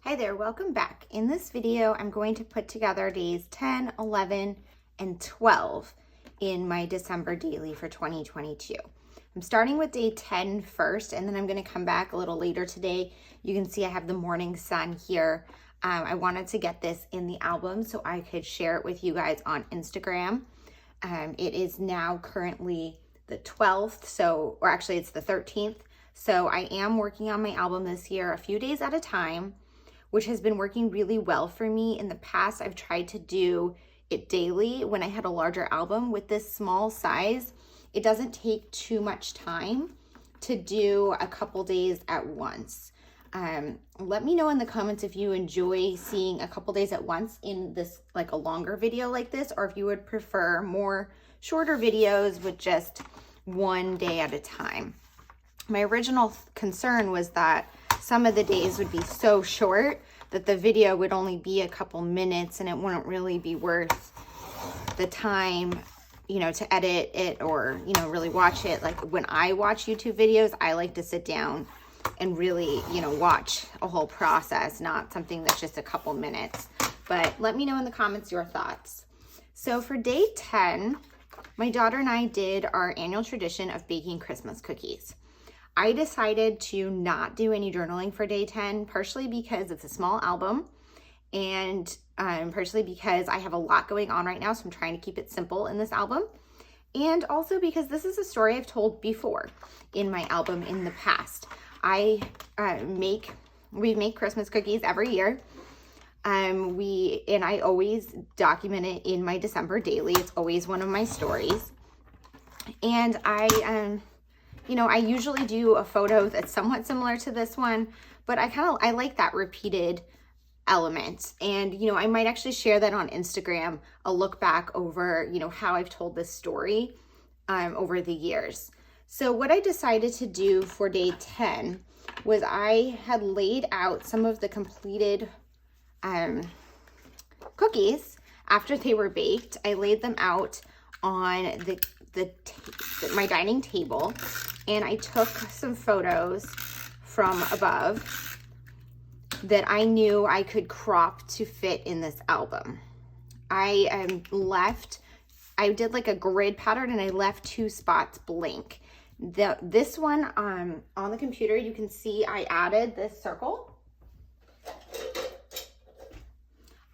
Hi there, welcome back. In this video, I'm going to put together days 10, 11, and 12 in my December daily for 2022. I'm starting with day 10 first, and then I'm going to come back a little later today. You can see I have the morning sun here. I wanted to get this in the album so I could share it with you guys on Instagram. It is now currently the 12th, or actually it's the 13th. So I am working on my album this year a few days at a time, which has been working really well for me. In the past, I've tried to do it daily when I had a larger album. With this small size, it doesn't take too much time to do a couple days at once. Let me know in the comments if you enjoy seeing a couple days at once in this, like a longer video like this, or if you would prefer more shorter videos with just one day at a time. My original concern was that some of the days would be so short that the video would only be a couple minutes and it wouldn't really be worth the time, to edit it or, really watch it. Like when I watch YouTube videos, I like to sit down and really, watch a whole process, not something that's just a couple minutes. But let me know in the comments your thoughts. So for day 10, my daughter and I did our annual tradition of baking Christmas cookies. I decided to not do any journaling for day 10, partially because it's a small album and partially because I have a lot going on right now, so I'm trying to keep it simple in this album. And also because this is a story I've told before in my album in the past. We make Christmas cookies every year. I always document it in my December daily. It's always one of my stories. And I usually do a photo that's somewhat similar to this one, but I like that repeated element. And, I might actually share that on Instagram, a look back over, how I've told this story over the years. So what I decided to do for day 10 was I had laid out some of the completed cookies after they were baked. I laid them out on my dining table, and I took some photos from above that I knew I could crop to fit in this album. I did like a grid pattern and I left 2 spots blank. This one on the computer, you can see I added this circle.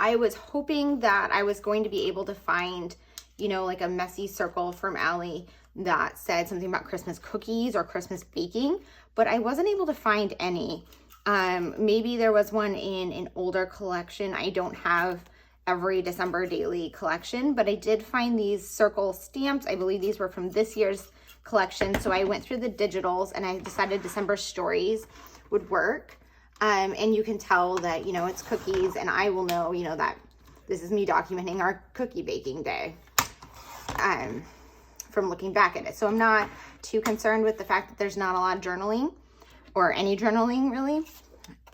I was hoping that I was going to be able to find like a messy circle from Allie that said something about Christmas cookies or Christmas baking, but I wasn't able to find any. Maybe there was one in an older collection. I don't have every December daily collection, but I did find these circle stamps. I believe these were from this year's collection. So I went through the digitals and I decided December stories would work. And you can tell that, it's cookies, and I will know, that this is me documenting our cookie baking day. From looking back at it. So I'm not too concerned with the fact that there's not a lot of journaling or any journaling really.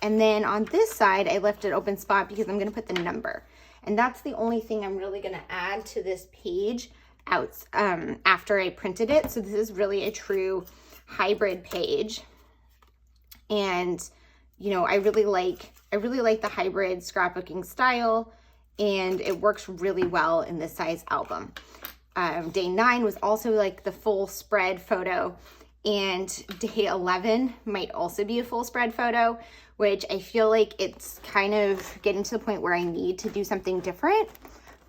And then on this side, I left an open spot because I'm going to put the number. And that's the only thing I'm really going to add to this page out after I printed it. So this is really a true hybrid page. And, I really like the hybrid scrapbooking style, and it works really well in this size album. Day 9 was also like the full spread photo, and day 11 might also be a full spread photo, which I feel like it's kind of getting to the point where I need to do something different,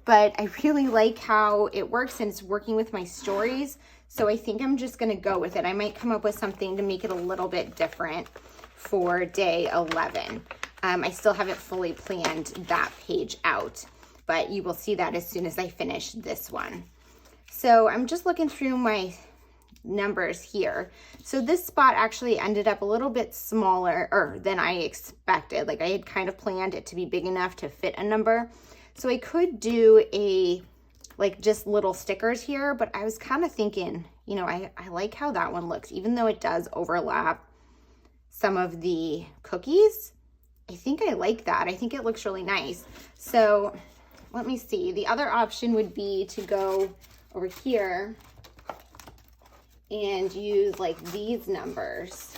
but I really like how it works and it's working with my stories. So I think I'm just going to go with it. I might come up with something to make it a little bit different for day 11. I still haven't fully planned that page out, but you will see that as soon as I finish this one. So I'm just looking through my numbers here. So this spot actually ended up a little bit smaller than I expected. Like I had kind of planned it to be big enough to fit a number. So I could do just little stickers here, but I was kind of thinking, I like how that one looks, even though it does overlap some of the cookies. I think I like that. I think it looks really nice. So let me see. The other option would be to go over here and use like these numbers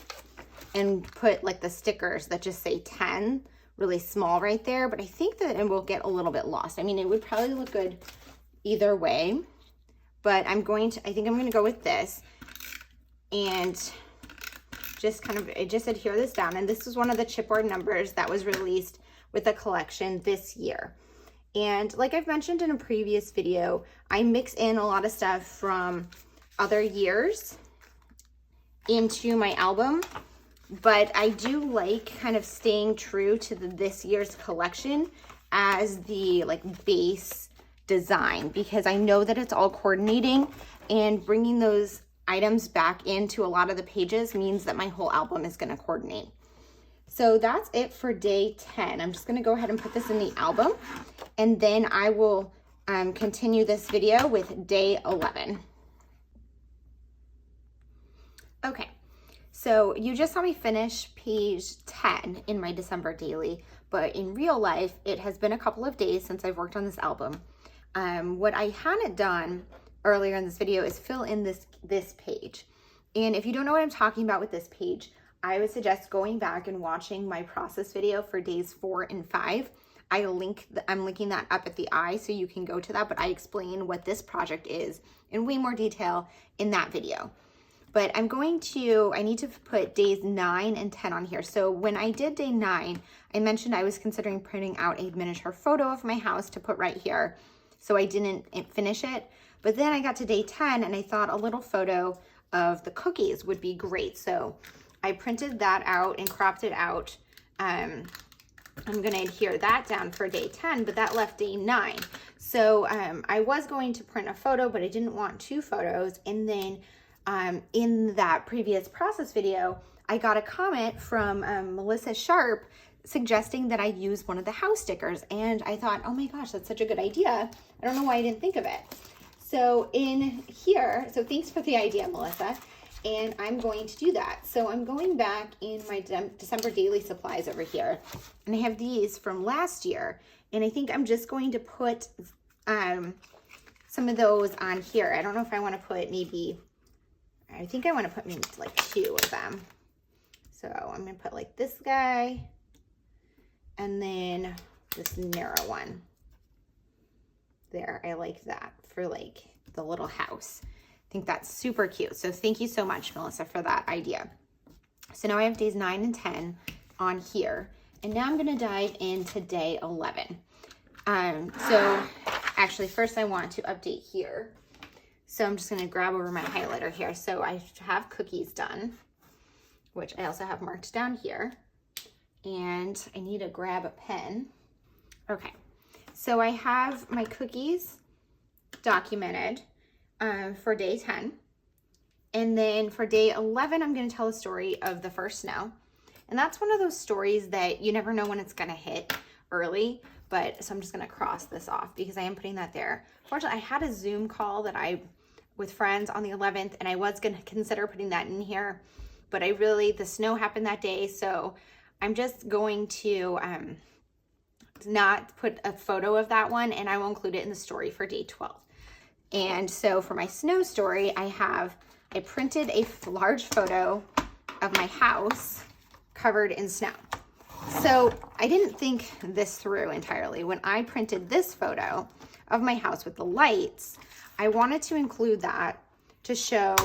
and put like the stickers that just say 10 really small right there, but I think that it will get a little bit lost. I mean, it would probably look good either way, but I think I'm going to go with this and just just adhere this down. And this was one of the chipboard numbers that was released with the collection this year. And like I've mentioned in a previous video, I mix in a lot of stuff from other years into my album, but I do like kind of staying true to this year's collection as the like base design, because I know that it's all coordinating, and bringing those items back into a lot of the pages means that my whole album is going to coordinate. So that's it for day 10. I'm just going to go ahead and put this in the album, and then I will continue this video with day 11. Okay, so you just saw me finish page 10 in my December daily, but in real life, it has been a couple of days since I've worked on this album. What I hadn't done earlier in this video is fill in this page. And if you don't know what I'm talking about with this page, I would suggest going back and watching my process video for days 4 and 5. I'm linking that up at the eye so you can go to that, but I explain what this project is in way more detail in that video. But I need to put days 9 and 10 on here. So when I did day 9, I mentioned I was considering printing out a miniature photo of my house to put right here. So I didn't finish it. But then I got to day 10 and I thought a little photo of the cookies would be great. So I printed that out and cropped it out. I'm going to adhere that down for day 10, but that left day 9. So I was going to print a photo, but I didn't want 2 photos. And then in that previous process video, I got a comment from Melissa Sharp suggesting that I use one of the house stickers. And I thought, oh my gosh, that's such a good idea. I don't know why I didn't think of it. So in here, so thanks for the idea, Melissa. And I'm going to do that. So I'm going back in my December daily supplies over here. And I have these from last year. And I think I'm just going to put some of those on here. I don't know if I want to put I think I want to put maybe like 2 of them. So I'm going to put like this guy and then this narrow one. There, I like that for like the little house. I think that's super cute. So thank you so much, Melissa, for that idea. So now I have days 9 and 10 on here. And now I'm going to dive into day 11. So actually first I want to update here. So I'm just going to grab over my highlighter here. So I have cookies done, which I also have marked down here. And I need to grab a pen. Okay, so I have my cookies documented for day 10. And then for day 11, I'm going to tell the story of the first snow. And that's one of those stories that you never know when it's going to hit early. But so I'm just going to cross this off because I am putting that there. Fortunately, I had a Zoom call with friends on the 11th, and I was going to consider putting that in here. But the snow happened that day. So I'm just going to not put a photo of that one, and I will include it in the story for day 12. And so for my snow story, I printed a large photo of my house covered in snow. So I didn't think this through entirely. When I printed this photo of my house with the lights, I wanted to include that to show,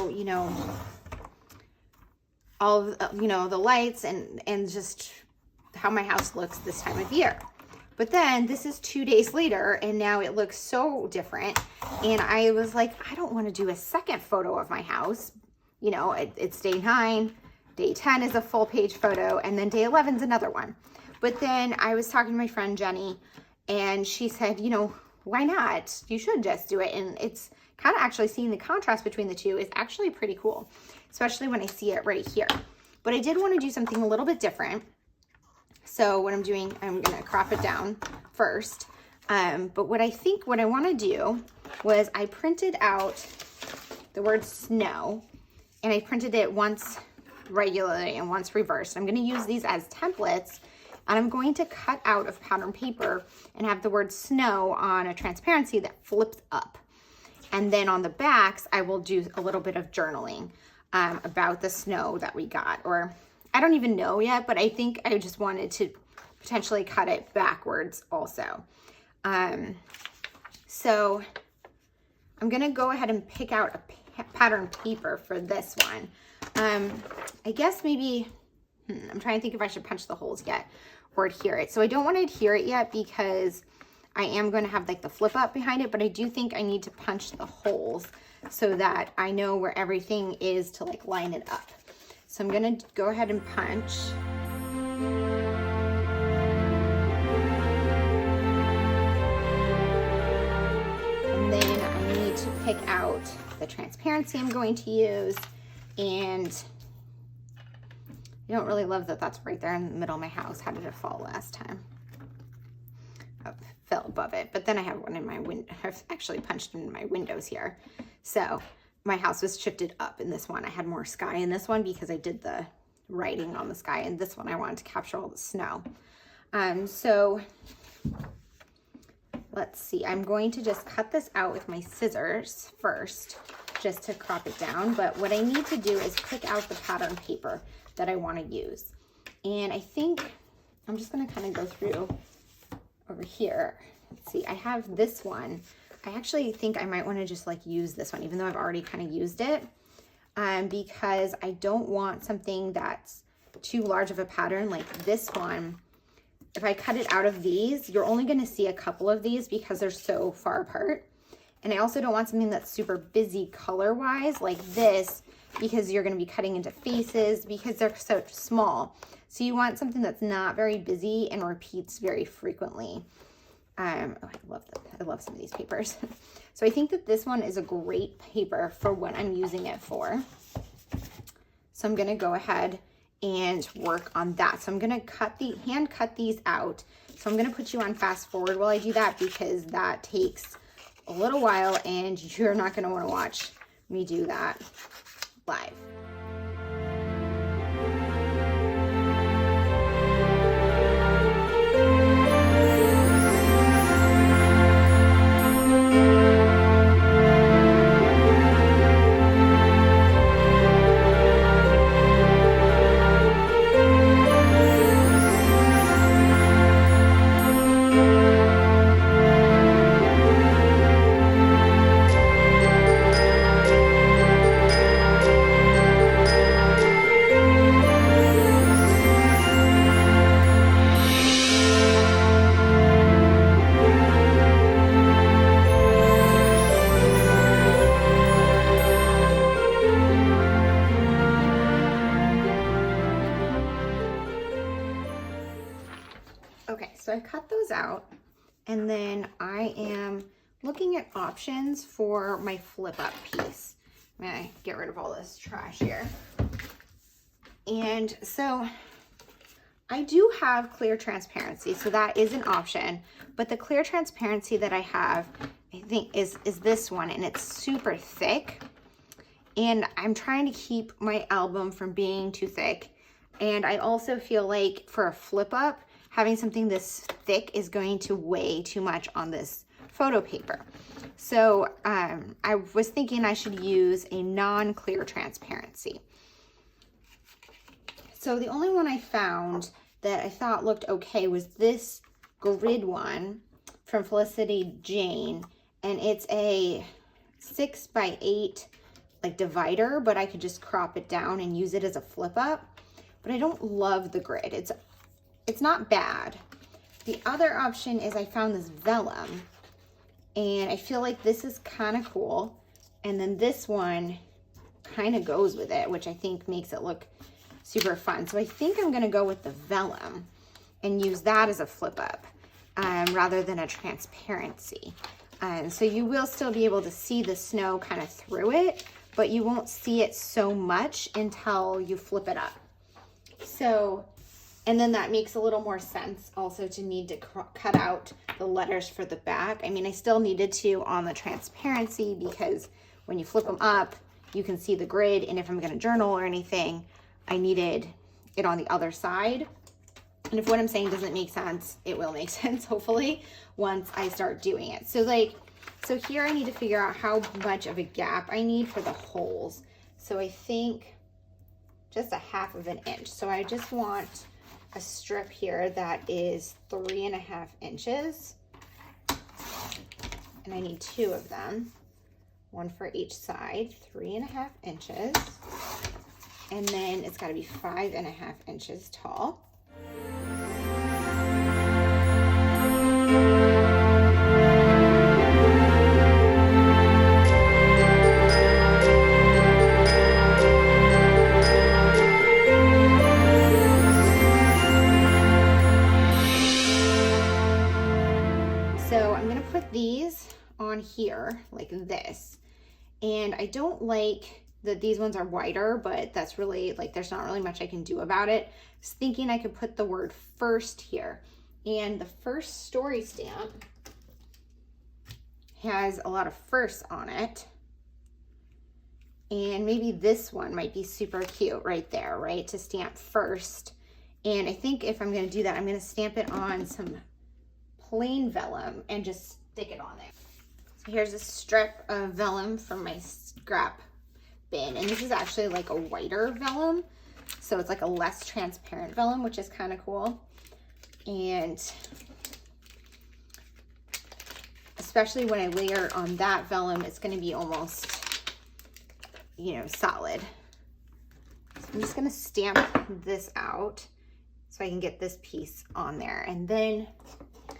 all of, the lights and just how my house looks this time of year. But then this is 2 days later and now it looks so different. And I was like, I don't want to do a second photo of my house. It's day 9, day 10 is a full page photo, and then day 11 is another one. But then I was talking to my friend Jenny, and she said, why not? You should just do it. And it's kind of actually seeing the contrast between the two is actually pretty cool, especially when I see it right here. But I did want to do something a little bit different. So what I'm doing, I'm going to crop it down first. But what I want to do was I printed out the word snow, and I printed it once regularly and once reversed. I'm going to use these as templates, and I'm going to cut out of pattern paper and have the word snow on a transparency that flips up. And then on the backs, I will do a little bit of journaling about the snow that we got. Or I don't even know yet, but I think I just wanted to potentially cut it backwards also. So I'm gonna go ahead and pick out a pattern paper for this one. I guess maybe, I'm trying to think if I should punch the holes yet or adhere it. So I don't want to adhere it yet because I am going to have like the flip up behind it, but I do think I need to punch the holes so that I know where everything is to like line it up. So I'm going to go ahead and punch. And then I need to pick out the transparency I'm going to use, and I don't really love that that's right there in the middle of my house. How did it fall last time? Oh, it fell above it, but then I have one in my window. I've actually punched in my windows here. So my house was shifted up in this one. I had more sky in this one because I did the writing on the sky, and this one I wanted to capture all the snow. So let's see, I'm going to just cut this out with my scissors first, just to crop it down. But what I need to do is pick out the pattern paper that I want to use. And I think I'm just going to kind of go through over here. Let's see, I have this one. I actually think I might want to just like use this one, even though I've already kind of used it, because I don't want something that's too large of a pattern like this one. If I cut it out of these, you're only going to see a couple of these because they're so far apart. And I also don't want something that's super busy color-wise like this, because you're going to be cutting into faces because they're so small. So you want something that's not very busy and repeats very frequently. Oh, I love some of these papers. So I think that this one is a great paper for what I'm using it for. So I'm going to go ahead and work on that. So I'm going to hand cut these out. So I'm going to put you on fast forward while I do that, because that takes a little while and you're not going to want to watch me do that live. So I cut those out, and then I am looking at options for my flip up piece. I'm gonna get rid of all this trash here. And so I do have clear transparency, so that is an option, but the clear transparency that I have, I think is this one, and it's super thick. And I'm trying to keep my album from being too thick. And I also feel like for a flip up, having something this thick is going to weigh too much on this photo paper. So I was thinking I should use a non-clear transparency. So the only one I found that I thought looked okay was this grid one from Felicity Jane, and it's a 6x8 like divider, but I could just crop it down and use it as a flip up. But I don't love the grid. It's not bad. The other option is I found this vellum, and I feel like this is kind of cool. And then this one kind of goes with it, which I think makes it look super fun. So I think I'm gonna go with the vellum and use that as a flip up rather than a transparency. So you will still be able to see the snow kind of through it, but you won't see it so much until you flip it up. So, and then that makes a little more sense also to need to cut out the letters for the back. I mean, I still needed to on the transparency, because when you flip them up, you can see the grid. And if I'm going to journal or anything, I needed it on the other side. And if what I'm saying doesn't make sense, it will make sense, hopefully, once I start doing it. So so here I need to figure out how much of a gap I need for the holes. So I think just a 1/2 inch. So I just want a strip here that is 3.5 inches. And I need 2 of them, one for each side, 3.5 inches. And then it's gotta be 5.5 inches tall. So I'm gonna put these on here like this. And I don't like that these ones are wider, but that's really like, there's not really much I can do about it. I was thinking I could put the word first here. And the first story stamp has a lot of firsts on it. And maybe this one might be super cute right there, right? To stamp first. And I think if I'm gonna do that, I'm gonna stamp it on some plain vellum and just stick it on there. So here's a strip of vellum from my scrap bin, and this is actually like a whiter vellum, so it's like a less transparent vellum, which is kind of cool. And especially when I layer on that vellum, it's going to be almost, you know, solid. So I'm just going to stamp this out so I can get this piece on there, and then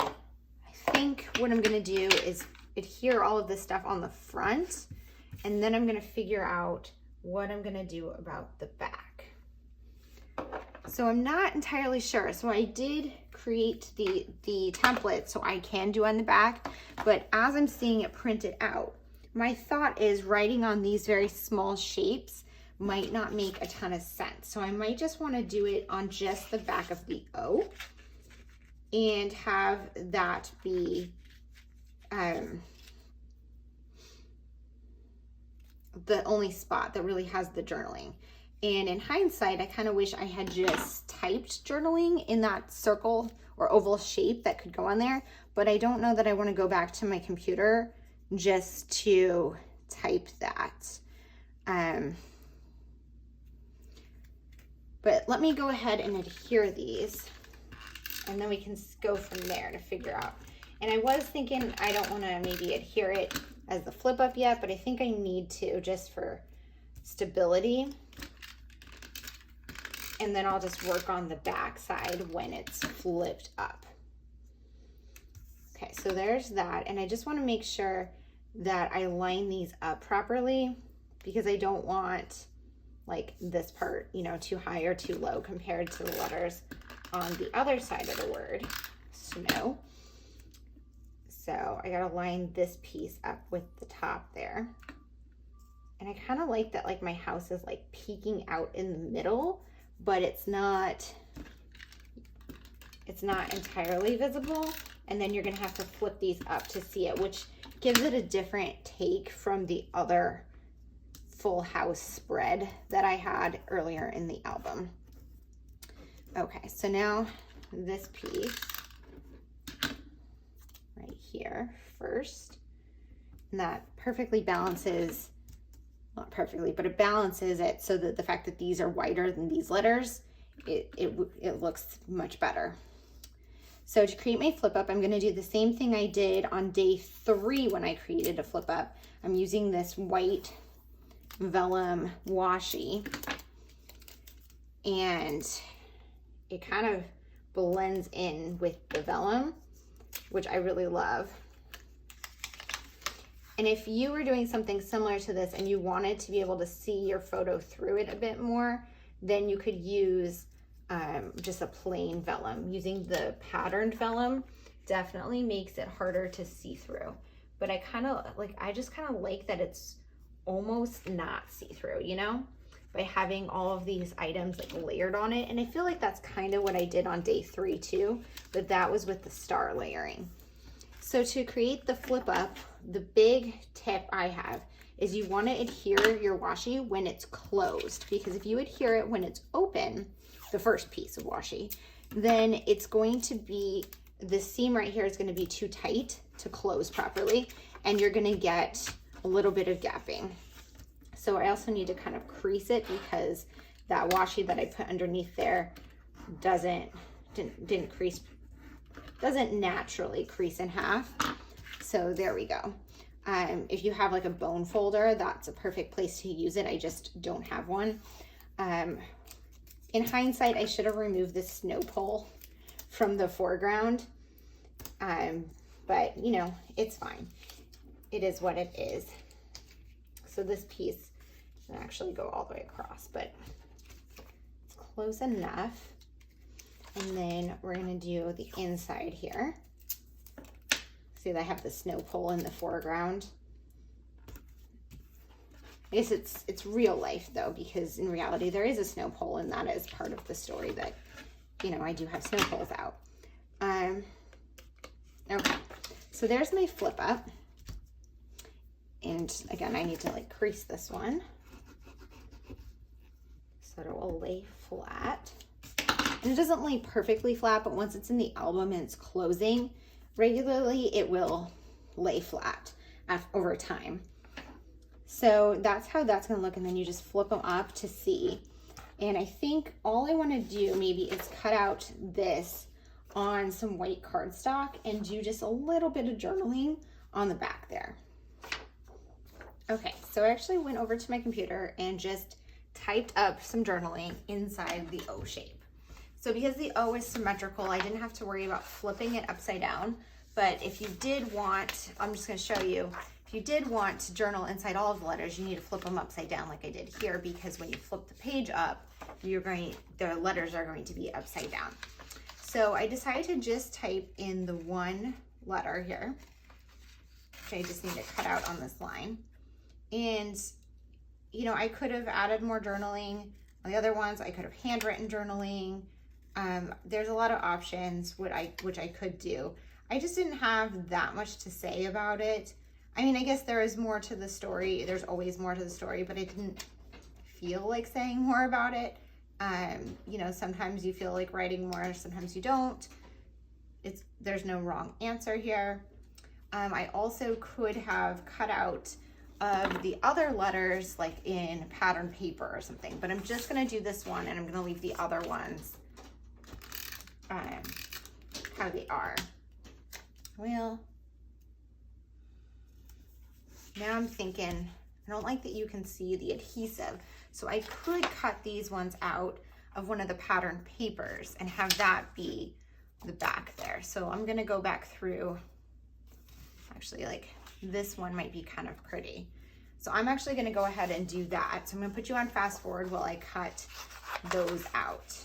I think what I'm gonna do is adhere all of this stuff on the front, and then I'm gonna figure out what I'm gonna do about the back. So I'm not entirely sure. So I did create the template so I can do on the back, but as I'm seeing it printed out, my thought is writing on these very small shapes might not make a ton of sense. So I might just wanna do it on just the back of the O and have that be the only spot that really has the journaling. And in hindsight, I kind of wish I had just typed journaling in that circle or oval shape that could go on there, but I don't know that I want to go back to my computer just to type that. But let me go ahead and adhere these, and then we can go from there to figure out. And I was thinking I don't want to maybe adhere it as the flip up yet, but I think I need to just for stability. And then I'll just work on the back side when it's flipped up. Okay, so there's that. And I just want to make sure that I line these up properly, because I don't want like this part, you know, too high or too low compared to the letters on the other side of the word, snow. So I gotta line this piece up with the top there. And I kind of like that, like my house is like peeking out in the middle, but it's not entirely visible. And then you're gonna have to flip these up to see it, which gives it a different take from the other full house spread that I had earlier in the album. Okay, so now this piece right here first, and that perfectly balances, not perfectly, but it balances it so that the fact that these are wider than these letters, it looks much better. So to create my flip up, I'm gonna do the same thing I did on day 3 when I created a flip up. I'm using this white vellum washi, and it kind of blends in with the vellum, which I really love. And if you were doing something similar to this and you wanted to be able to see your photo through it a bit more, then you could use just a plain vellum. Using the patterned vellum definitely makes it harder to see through. But I just kind of like that it's almost not see-through, you know, by having all of these items like layered on it. And I feel like that's kind of what I did on day 3 too, but that was with the star layering. So to create the flip up, the big tip I have is you want to adhere your washi when it's closed, because if you adhere it when it's open, the first piece of washi, then it's going to be, the seam right here is going to be too tight to close properly, and you're going to get a little bit of gapping. So I also need to kind of crease it because that washi that I put underneath there doesn't naturally crease in half. So there we go. If you have like a bone folder, that's a perfect place to use it. I just don't have one. In hindsight, I should have removed the snow pole from the foreground. But you know, it's fine. It is what it is. So this piece doesn't actually go all the way across, but it's close enough. And then we're gonna do the inside here. See that I have the snow pole in the foreground. I guess it's real life though, because in reality there is a snow pole, and that is part of the story that, you know, I do have snow poles out. Okay, so there's my flip up. And again, I need to like crease this one so that it will lay flat. And it doesn't lay perfectly flat, but once it's in the album and it's closing regularly, it will lay flat over time. So that's how that's gonna look, and then you just flip them up to see. And I think all I wanna do maybe is cut out this on some white cardstock and do just a little bit of journaling on the back there. Okay, so I actually went over to my computer and just typed up some journaling inside the O shape. So because the O is symmetrical, I didn't have to worry about flipping it upside down. But if you did want, I'm just gonna show you, if you did want to journal inside all of the letters, you need to flip them upside down like I did here, because when you flip the page up, the letters are going to be upside down. So I decided to just type in the one letter here, which I just need to cut out on this line. And, you know, I could have added more journaling on the other ones. I could have handwritten journaling. There's a lot of options which I could do. I just didn't have that much to say about it. I mean, I guess there is more to the story. There's always more to the story, but I didn't feel like saying more about it. You know, sometimes you feel like writing more, sometimes you don't. There's no wrong answer here. I also could have cut out of the other letters like in pattern paper or something, but I'm just gonna do this one, and I'm gonna leave the other ones how they are. Well, now I'm thinking, I don't like that you can see the adhesive, so I could cut these ones out of one of the pattern papers and have that be the back there. So I'm gonna go back through, actually like this one might be kind of pretty. So I'm actually gonna go ahead and do that. So I'm gonna put you on fast forward while I cut those out.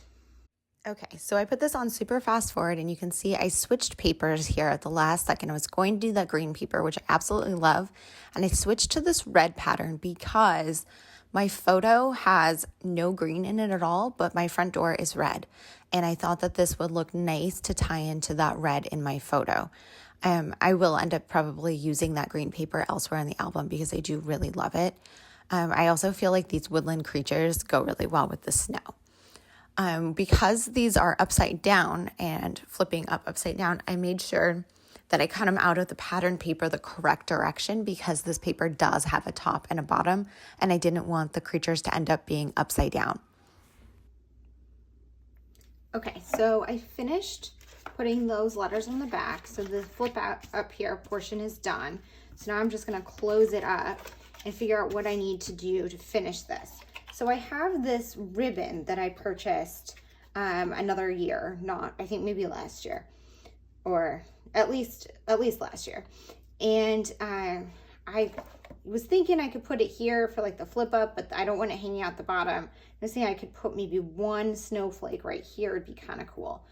Okay, so I put this on super fast forward, and you can see I switched papers here at the last second. I was going to do that green paper, which I absolutely love, and I switched to this red pattern because my photo has no green in it at all, but my front door is red, and I thought that this would look nice to tie into that red in my photo. I will end up probably using that green paper elsewhere in the album because I do really love it. I also feel like these woodland creatures go really well with the snow. Because these are upside down and flipping up upside down, I made sure that I cut them out of the pattern paper the correct direction, because this paper does have a top and a bottom, and I didn't want the creatures to end up being upside down. Okay, so I finished putting those letters on the back. So the flip out up here portion is done. So now I'm just gonna close it up and figure out what I need to do to finish this. So I have this ribbon that I purchased another year, I think maybe last year, or at least last year. And I was thinking I could put it here for like the flip up, but I don't want it hanging out the bottom. I was thinking I could put maybe one snowflake right here. It'd be kind of cool.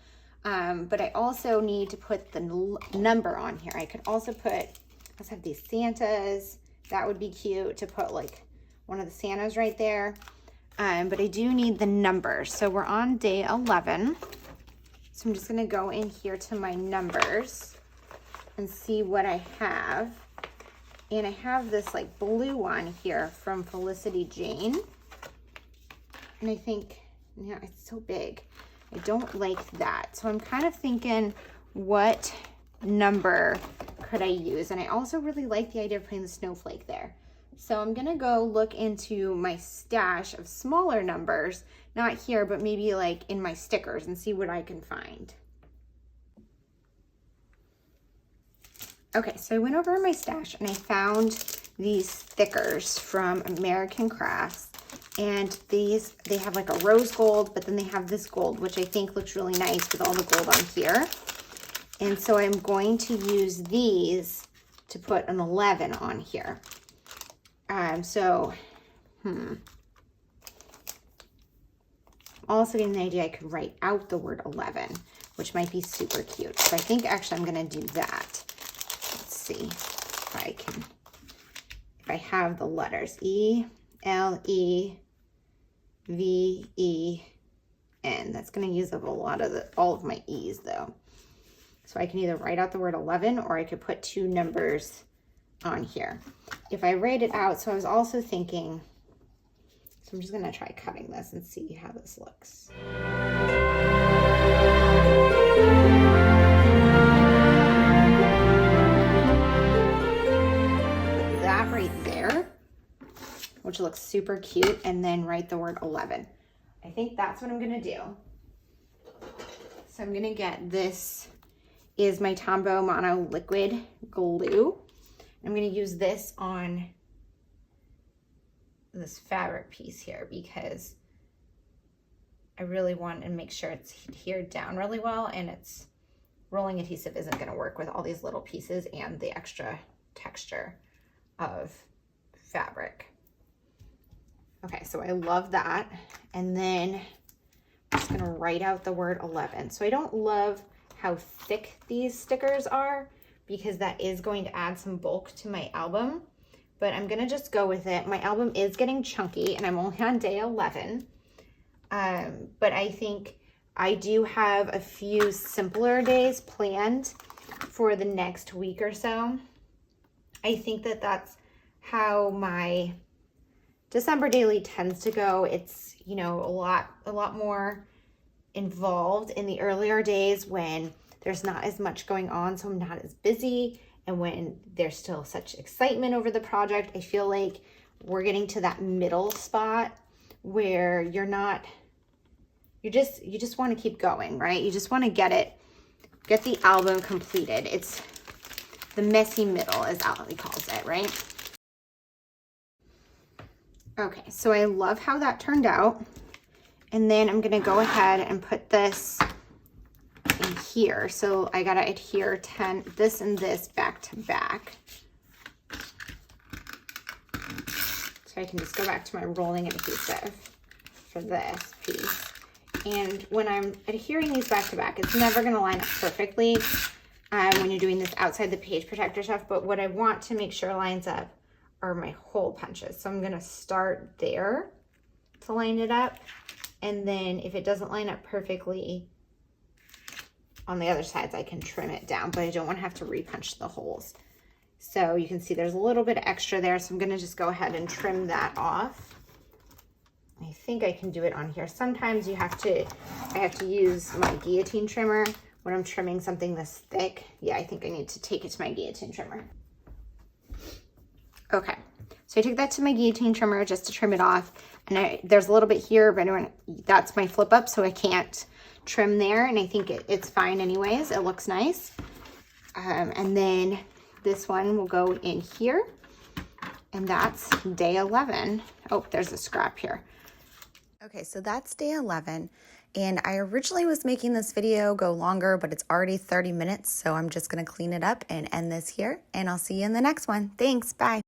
But I also need to put the number on here. I could also let's have these Santas. That would be cute to put like one of the Santas right there. But I do need the numbers. So we're on day 11. So I'm just gonna go in here to my numbers and see what I have. And I have this like blue one here from Felicity Jane. And I think, yeah, it's so big. I don't like that. So I'm kind of thinking, what number could I use? And I also really like the idea of putting the snowflake there. So I'm gonna go look into my stash of smaller numbers not here, but maybe like in my stickers and see what I can find. Okay, so I went over in my stash and I found these stickers from American Crafts. And these, they have like a rose gold, but then they have this gold, which I think looks really nice with all the gold on here. And so I'm going to use these to put an 11 on here. Also getting the idea I could write out the word 11, which might be super cute. So I think actually I'm going to do that. Let's see if I can, if I have the letters E, L, E, V, E, N. That's going to use up a lot of all of my E's though. So I can either write out the word 11 or I could put 2 numbers on here. If I write it out, so I was also thinking, so I'm just going to try cutting this and see how this looks. Put that right there, which looks super cute, and then write the word 11. I think that's what I'm going to do. So I'm going to get this, is my Tombow Mono Liquid Glue. I'm going to use this on this fabric piece here because I really want to make sure it's adhered down really well, and it's rolling adhesive isn't going to work with all these little pieces and the extra texture of fabric. Okay, so I love that. And then I'm just going to write out the word 11. So I don't love how thick these stickers are because that is going to add some bulk to my album, but I'm gonna just go with it. My album is getting chunky and I'm only on day 11, but I think I do have a few simpler days planned for the next week or so. I think that that's how my December daily tends to go. It's, you know, a lot more involved in the earlier days when there's not as much going on, so I'm not as busy, and when there's still such excitement over the project. I feel like we're getting to that middle spot where you just want to keep going, right? You just want to get the album completed. It's the messy middle, as Ali calls it, right? Okay, so I love how that turned out. And then I'm gonna go ahead and put this in here. So I gotta adhere this and this back to back. So I can just go back to my rolling adhesive for this piece. And when I'm adhering these back to back, it's never gonna line up perfectly when you're doing this outside the page protector stuff, but what I want to make sure lines up are my hole punches. So I'm gonna start there to line it up. And then if it doesn't line up perfectly on the other sides, I can trim it down, but I don't want to have to repunch the holes. So you can see there's a little bit of extra there. So I'm going to just go ahead and trim that off. I think I can do it on here. Sometimes I have to use my guillotine trimmer when I'm trimming something this thick. Yeah, I think I need to take it to my guillotine trimmer. Okay, so I took that to my guillotine trimmer just to trim it off. And there's a little bit here, but that's my flip up, so I can't trim there. And I think it's fine anyways. It looks nice. And then this one will go in here. And that's day 11. Oh, there's a scrap here. Okay, so that's day 11. And I originally was making this video go longer, but it's already 30 minutes. So I'm just going to clean it up and end this here. And I'll see you in the next one. Thanks. Bye.